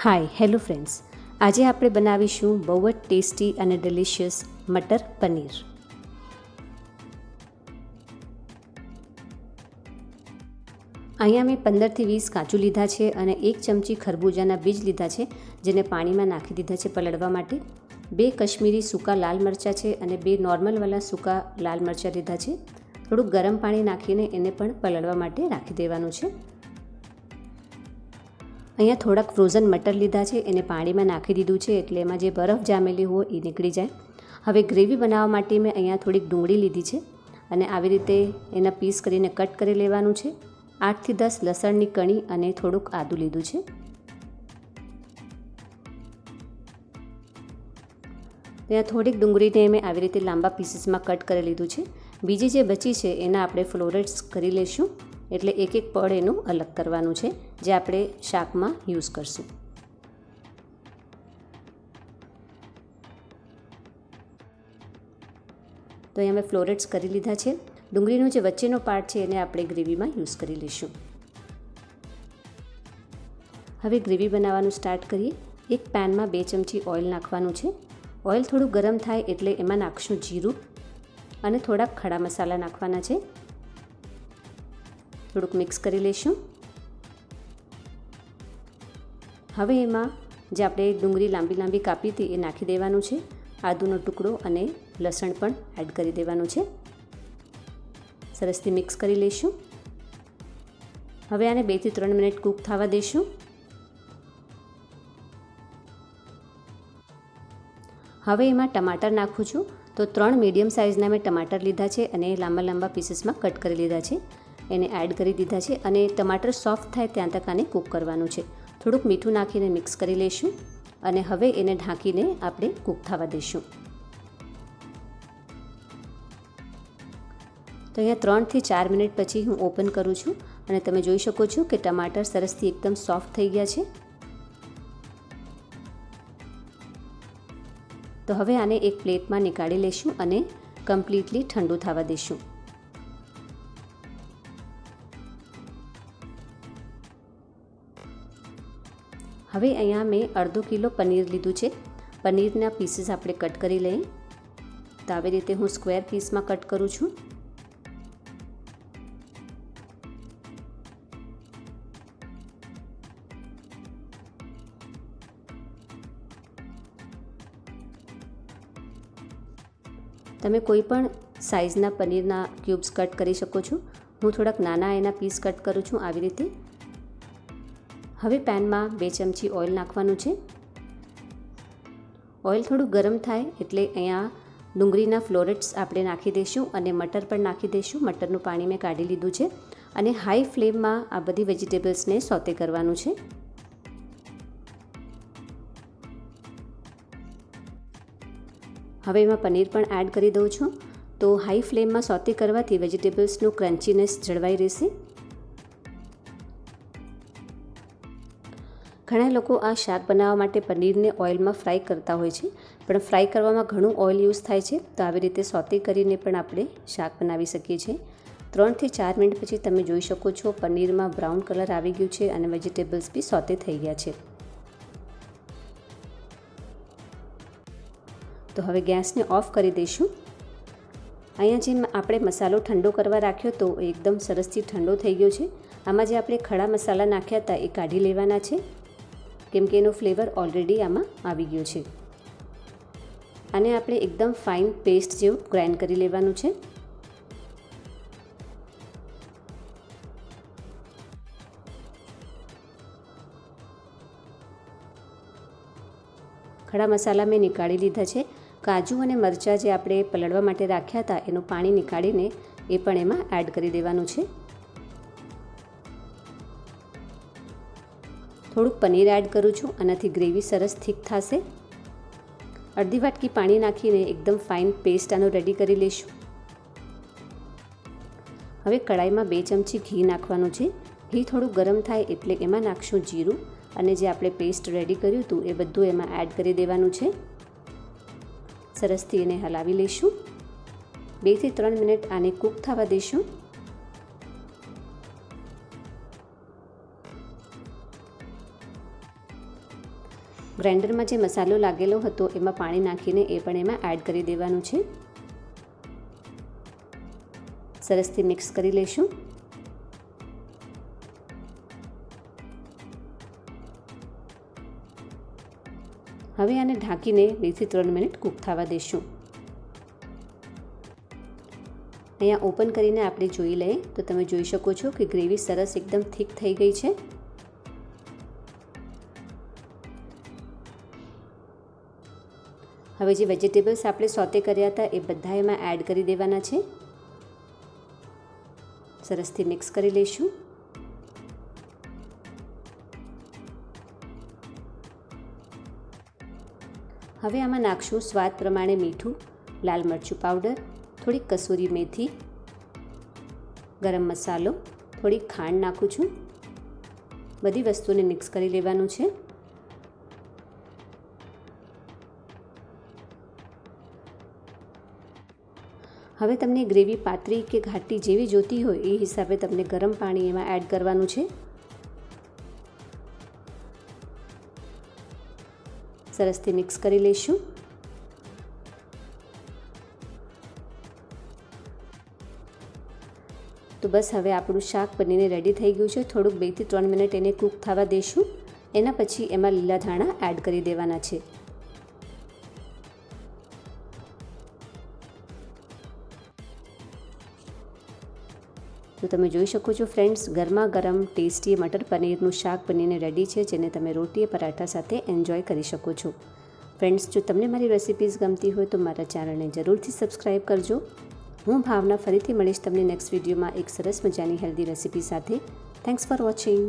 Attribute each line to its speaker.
Speaker 1: Hi hello friends, આજે આપણે બનાવીશું બહુ જ ટેસ્ટી અને ડિલિશિયસ મટર પનીર. અહીંયા મેં 15થી 20 કાજુ લીધા છે અને 1 ચમચી ખરબૂજાના બીજ લીધા છે, જેને પાણીમાં નાખી દીધા છે પલળવા માટે. 2 કશ્મીરી સૂકા લાલ મરચાં છે અને 2 નોર્મલવાળા સૂકા લાલ મરચાં લીધા છે. થોડુંક ગરમ પાણી નાખીને એને પણ પલળવા માટે રાખી દેવાનું છે. અહીંયા થોડાક ફ્રોઝન મટર લીધા છે, એને પાણીમાં નાખી દીધું છે એટલે એમાં જે બરફ જામેલી હોય એ નીકળી જાય. હવે ગ્રેવી બનાવવા માટે મેં અહીંયા થોડીક ડુંગળી લીધી છે અને આવી રીતે એના પીસ કરીને કટ કરી લેવાનું છે. 8થી 10 લસણની કણી અને થોડુંક આદું લીધું છે. ત્યાં થોડીક ડુંગળીને મેં આવી રીતે લાંબા પીસીસમાં કટ કરી લીધું છે. બીજી જે બચી છે એના આપણે ફ્લોરેટ્સ કરી લઈશું, એટલે એક એક પડ એનું અલગ કરવાનું છે, જે આપણે શાકમાં યુઝ કરશું. તો અહીંયા મેં ફ્લોરેટ્સ કરી લીધા છે. ડુંગળીનો જે વચ્ચેનો પાર્ટ છે એને આપણે ગ્રેવીમાં યુઝ કરી લઈશું. હવે ગ્રેવી બનાવવાનું સ્ટાર્ટ કરીએ. એક પેનમાં 2 ચમચી ઓઇલ નાખવાનું છે. ઓઇલ થોડું ગરમ થાય એટલે એમાં નાખશું જીરું અને થોડાક ખડા મસાલા નાખવાના છે. થોડુંક મિક્સ કરી લઈશું. હવે એમાં જે આપણે ડુંગળી લાંબી લાંબી કાપી હતી એ નાખી દેવાનું છે. આદુનો ટુકડો અને લસણ પણ એડ કરી દેવાનું છે. સરસથી મિક્સ કરી લઈશું. હવે આને 2 થી 3 મિનિટ કૂક થવા દઈશું. હવે એમાં ટમાટર નાખું છું. તો 3 મીડિયમ સાઇઝના મેં ટમાટર લીધા છે અને લાંબા લાંબા પીસીસમાં કટ કરી લીધા છે. એને એડ કરી દીધા છે અને ટમાટર સોફ્ટ થાય ત્યાં તક આને કૂક કરવાનું છે. થોડુંક મીઠું નાખીને મિક્સ કરી લઈશું અને હવે એને ઢાંકીને આપણે કૂક થવા દઈશું. તો અહીંયા 3 થી 4 મિનિટ પછી હું ઓપન કરું છું અને તમે જોઈ શકો છો કે ટમાટર સરસથી એકદમ સોફ્ટ થઈ ગયા છે. તો હવે આને એક પ્લેટમાં નીકાળી લઈશું અને કમ્પ્લીટલી ઠંડુ થવા દઈશું. હવે અહીંયા મેં અડધો કિલો પનીર લીધું છે. પનીરના પીસીસ આપણે કટ કરી લઈએ. તો આવી રીતે હું સ્ક્વેર પીસમાં કટ કરું છું. તમે કોઈ પણ સાઇઝના પનીરના ક્યુબ્સ કટ કરી શકો છો. હું થોડાક નાના એના પીસ કટ કરું છું આવી રીતે. હવે પેનમાં 2 ચમચી ઓઇલ નાખવાનું છે. ઓઇલ થોડું ગરમ થાય એટલે અહીંયા ડુંગળીના ફ્લોરેટ્સ આપણે નાખી દઈશું અને મટર પણ નાખી દઈશું. મટરનું પાણી મેં કાઢી લીધું છે અને હાઈ ફ્લેમમાં આ બધી વેજીટેબલ્સને સોતે કરવાનું છે. હવે એમાં પનીર પણ એડ કરી દઉં છું. તો હાઈ ફ્લેમમાં સોતે કરવાથી વેજીટેબલ્સનું ક્રન્ચીનેસ જળવાઈ રહેશે. ઘણા લોકો આ શાક બનાવવા માટે પનીરને ઓઇલમાં ફ્રાય કરતા હોય છે, પણ ફ્રાય કરવામાં ઘણું ઓઇલ યુઝ થાય છે. તો આવી રીતે સોતે કરીને પણ આપણે શાક બનાવી શકીએ છીએ. 3 થી 4 મિનિટ પછી તમે જોઈ શકો છો પનીરમાં બ્રાઉન કલર આવી ગયું છે અને વેજીટેબલ્સ બી સોતે થઈ ગયા છે. તો હવે ગેસને ઓફ કરી દઈશું. અહીંયા જે આપણે મસાલો ઠંડો કરવા રાખ્યો તો એકદમ સરસથી ઠંડો થઈ ગયો છે. આમાં જે આપણે ખડા મસાલા નાખ્યા હતા એ કાઢી લેવાના છે, કેમ કે એનો ફ્લેવર ઓલરેડી આમાં આવી ગયો છે. આને આપણે એકદમ ફાઇન પેસ્ટ જેવું ગ્રાઇન્ડ કરી લેવાનું છે. ખડા મસાલા મેં નીકાળી લીધા છે. કાજુ અને મરચાં જે આપણે પલળવા માટે રાખ્યા હતા એનું પાણી નીકાળીને એ પણ એમાં એડ કરી દેવાનું છે. થોડુંક પનીર એડ કરું છું, આનાથી ગ્રેવી સરસ થીક થશે. અડધી વાટકી પાણી નાખીને એકદમ ફાઇન પેસ્ટ આનો રેડી કરી લઈશું. હવે કડાઈમાં 2 ચમચી ઘી નાખવાનું છે. ઘી થોડું ગરમ થાય એટલે એમાં નાખશું જીરું અને જે આપણે પેસ્ટ રેડી કર્યું હતું એ બધું એમાં એડ કરી દેવાનું છે. સરસથી એને હલાવી લઈશું. 2 થી 3 મિનિટ આને કૂક થવા દઈશું. ગ્રાઇન્ડરમાં જે મસાલો લાગેલો હતો એમાં પાણી નાખીને એ પણ એમાં એડ કરી દેવાનું છે. સરસથી મિક્સ કરી લઈશું. હવે આને ઢાંકીને 2 થી 3 મિનિટ કૂક થવા દઈશું. અહીંયા ઓપન કરીને આપણે જોઈ લઈએ તો તમે જોઈ શકો છો કે ગ્રેવી સરસ એકદમ થીક થઈ ગઈ છે. હવે જે વેજીટેબલ્સ આપણે સોતે કર્યા હતા એ બધા એમાં એડ કરી દેવાના છે. સરસથી મિક્સ કરી લઈશું. હવે આમાં નાખશું સ્વાદ પ્રમાણે મીઠું, લાલ મરચું પાવડર, થોડીક કસૂરી મેથી, ગરમ મસાલો, થોડીક ખાંડ નાખું છું. બધી વસ્તુને મિક્સ કરી લેવાનું છે. હવે તમને ગ્રેવી પાતળી કે ઘાટી જેવી જોતી હોય એ હિસાબે તમને ગરમ પાણી એમાં એડ કરવાનું છે. સરસથી મિક્સ કરી લઈશું. તો બસ હવે આપણું શાક બનીને રેડી થઈ ગયું છે. થોડુંક 2 થી 3 મિનિટ એને કૂક થવા દઈશું. એના પછી એમાં લીલા ધાણા એડ કરી દેવાના છે. તો તમે જોઈ શકો છો ફ્રેન્ડ્સ, ગરમા ગરમ ટેસ્ટી મટર પનીરનું શાક બનીને રેડી છે, જેને તમે રોટી પરાઠા સાથે એન્જોય કરી શકો છો. ફ્રેન્ડ્સ, જો તમને મારી રેસિપીઝ ગમતી હોય તો મારા ચેનલને જરૂરથી સબસ્ક્રાઈબ કરજો. હું ભાવના ફરીથી મળીશ તમને નેક્સ્ટ વિડીયોમાં એક સરસ મજાની હેલ્ધી રેસિપી સાથે. Thanks for watching.